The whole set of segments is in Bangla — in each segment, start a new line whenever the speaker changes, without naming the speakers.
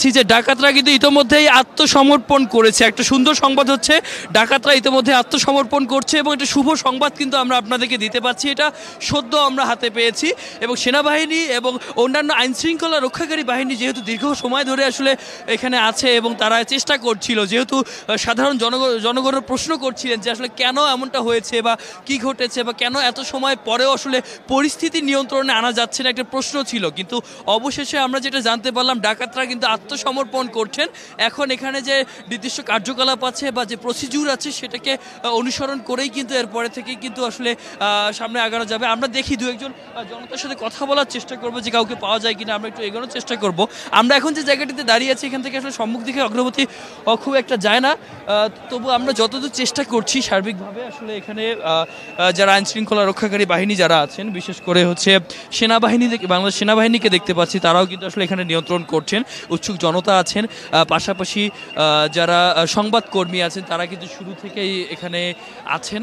পাচ্ছি যে ডাকাতরা কিন্তু ইতোমধ্যেই আত্মসমর্পণ করেছে। একটা সুন্দর সংবাদ হচ্ছে ডাকাতরা ইতোমধ্যে আত্মসমর্পণ করছে এবং একটা শুভ সংবাদ কিন্তু আমরা আপনাদেরকে দিতে পারছি। এটা সদ্য আমরা হাতে পেয়েছি এবং সেনাবাহিনী এবং অন্যান্য আইনশৃঙ্খলা রক্ষাকারী বাহিনী যেহেতু দীর্ঘ সময় ধরে আসলে এখানে আছে এবং তারা চেষ্টা করছিল, যেহেতু সাধারণ জনগণের প্রশ্ন করছিলেন যে আসলে কেন এমনটা হয়েছে বা কি ঘটেছে বা কেন এত সময় পরেও আসলে পরিস্থিতি নিয়ন্ত্রণে আনা যাচ্ছে না, একটা প্রশ্ন ছিল। কিন্তু অবশেষে আমরা যেটা জানতে পারলাম ডাকাতরা কিন্তু আত্মসমর্পণ করছেন। এখন এখানে যে নির্দিষ্ট কার্যকলাপ আছে বা যে প্রসিডিউর আছে সেটাকে অনুসরণ করেই কিন্তু এরপরে থেকে কিন্তু আসলে সামনে আগানো যাবে। আমরা দেখি দু একজন জনতার সাথে কথা বলার চেষ্টা করবো যে কাউকে পাওয়া যায় কিনা, আমরা একটু এগোনোর চেষ্টা করব। আমরা এখন যে জায়গাটিতে দাঁড়িয়ে আছি এখান থেকে আসলে সম্মুখ দিকে অগ্রগতি খুব একটা যায় না, তবু আমরা যতদূর চেষ্টা করছি সার্বিকভাবে আসলে এখানে যারা আইনশৃঙ্খলা রক্ষাকারী বাহিনী যারা আছেন, বিশেষ করে হচ্ছে সেনাবাহিনী, বাংলাদেশ সেনাবাহিনীকে দেখতে পাচ্ছি তারাও কিন্তু আসলে এখানে নিয়ন্ত্রণ করছেন। উৎসুক জনতা আছেন, পাশাপাশি যারা সংবাদকর্মী আছেন তারা কিন্তু শুরু থেকেই এখানে আছেন।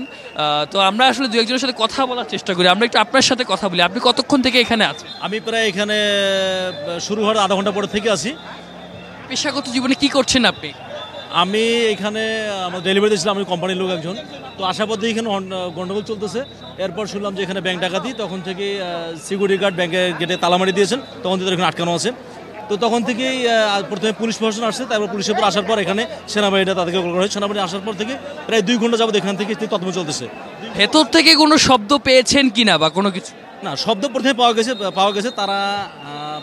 তো আমরা আসলে দু একজনের সাথে কথা বলার চেষ্টা করি। আমরা একটু আপনার সাথে কথা বলি। আপনি কতক্ষণ থেকে এখানে আছেন?
আমি প্রায় এখানে শুরু হওয়ার আধা ঘন্টা পরে থেকে আছি।
পেশাগত জীবনে কি করছেন আপনি?
আমি এখানে আমার ডেলিভারি ছিলাম, আমি কোম্পানির লোক একজন। তো আসার পর দিয়ে এখানে গন্ডগোল চলতেছে। এরপর শুনলাম যে এখানে ব্যাংক ডাকাতি, তখন থেকে সিকিউরিটি গার্ড ব্যাংকের গেটে তালা মারি দিয়েছেন, তখন থেকে এখানে আটকানো আছে। তো তখন থেকেই প্রথমে পুলিশ প্রশাসন আসছে, তারপর পুলিশের পর আসার পর এখানে সেনাবাহিনীটা তাদেরকে কল করা হয়। সেনাবাহিনী আসার পর থেকে প্রায় 2 ঘন্টা যাবত এখান থেকে তদন্ত চলতেছে।
ভেতর থেকে কোনো শব্দ পেয়েছেন কিনা বা কোনো কিছু?
না, শব্দ প্রথমে পাওয়া গেছে তারা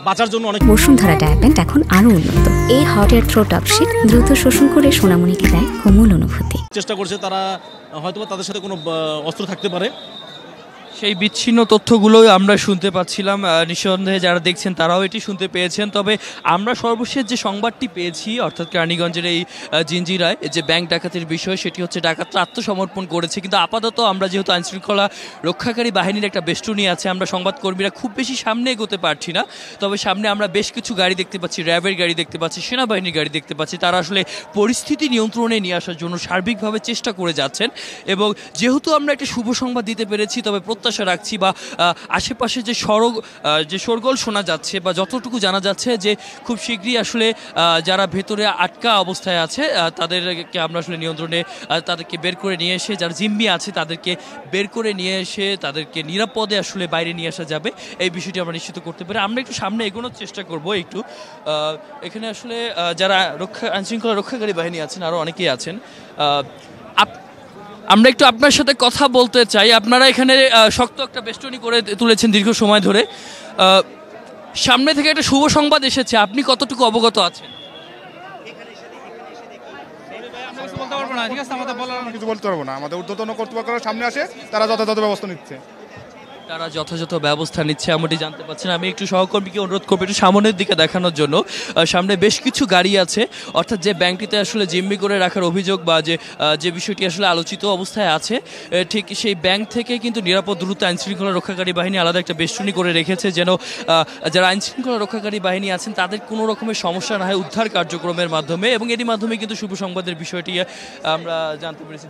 বাঁচার জন্য অনেক।
বসুন্ধরা ডায়াপেন্ট এখন আরো উন্নত। এই হট এয়ার থ্রো টপশিট দ্রুত শোষণ করে সোনামণিকে দেয় কোমল অনুভূতি।
চেষ্টা করছে তারা, হয়তো তাদের সাথে কোনো অস্ত্র থাকতে পারে।
সেই বিচ্ছিন্ন তথ্যগুলোই আমরা শুনতে পাচ্ছিলাম। নিঃসন্দেহে যারা দেখছেন তারাও এটি শুনতে পেয়েছেন। তবে আমরা সর্বশেষ যে সংবাদটি পেয়েছি, অর্থাৎ কেরানীগঞ্জের এই জিঞ্জিরায় যে ব্যাংক ডাকাতির বিষয়, সেটি হচ্ছে ডাকাতরা আত্মসমর্পণ করেছে। কিন্তু আপাতত আমরা যেহেতু আইনশৃঙ্খলা রক্ষাকারী বাহিনীর একটা বেষ্টনী আছে, আমরা সংবাদকর্মীরা খুব বেশি সামনে এগোতে পারছি না। তবে সামনে আমরা বেশ কিছু গাড়ি দেখতে পাচ্ছি, র্যাবের গাড়ি দেখতে পাচ্ছি, সেনাবাহিনীর গাড়ি দেখতে পাচ্ছি। তারা আসলে পরিস্থিতি নিয়ন্ত্রণে নিয়ে আসার জন্য সার্বিকভাবে চেষ্টা করে যাচ্ছেন। এবং যেহেতু আমরা একটা শুভ সংবাদ দিতে পেরেছি, তবে প্রত্যাশা রাখছি বা আশেপাশে যে শোরগোল শোনা যাচ্ছে বা যতটুকু জানা যাচ্ছে যে খুব শীঘ্রই আসলে যারা ভেতরে আটকা অবস্থায় আছে তাদেরকে আমরা আসলে নিয়ন্ত্রণে, তাদেরকে বের করে নিয়ে এসে, যারা জিম্মি আছে তাদেরকে বের করে নিয়ে এসে তাদেরকে নিরাপদে আসলে বাইরে নিয়ে আসা যাবে, এই বিষয়টি আমরা নিশ্চিত করতে পারি। আমরা একটু সামনে এগোনোর চেষ্টা করব। একটু এখানে আসলে যারা আইনশৃঙ্খলা রক্ষাকারী বাহিনী আছেন আরও অনেকেই আছেন। আমরা একটু আপনার সাথে কথা বলতে চাই। আপনারা এখানে শক্ত একটা বেষ্টনী করে তুলেছেন দীর্ঘ সময় ধরে। সামনে থেকে একটা শুভ সংবাদ এসেছে, আপনি কতটুকু অবগত আছেন?
কিছু বলতে পারবো না। আমাদের ঊর্ধ্বতন কর্তৃপক্ষের সামনে আসে, তারা যথাযথ ব্যবস্থা নিচ্ছে।
তারা যথাযথ ব্যবস্থা নিচ্ছে এমনটি জানতে পারছেন। আমি একটু সহকর্মীকে অনুরোধ করবো একটু সামনের দিকে দেখানোর জন্য। সামনে বেশ কিছু গাড়ি আছে, অর্থাৎ যে ব্যাংকটিতে আসলে জিম্মি করে রাখার অভিযোগ বা যে বিষয়টি আসলে আলোচিত অবস্থায় আছে, ঠিক সেই ব্যাংক থেকে কিন্তু নিরাপদ দ্রুত আইনশৃঙ্খলা রক্ষাকারী বাহিনী আলাদা একটা বেষ্টনী করে রেখেছে, যেন যারা আইনশৃঙ্খলা রক্ষাকারী বাহিনী আছেন তাদের কোনো রকমের সমস্যা না হয় উদ্ধার কার্যক্রমের মাধ্যমে। এবং এরই মাধ্যমে কিন্তু শুভ সংবাদের বিষয়টি আমরা জানতে পেরেছি।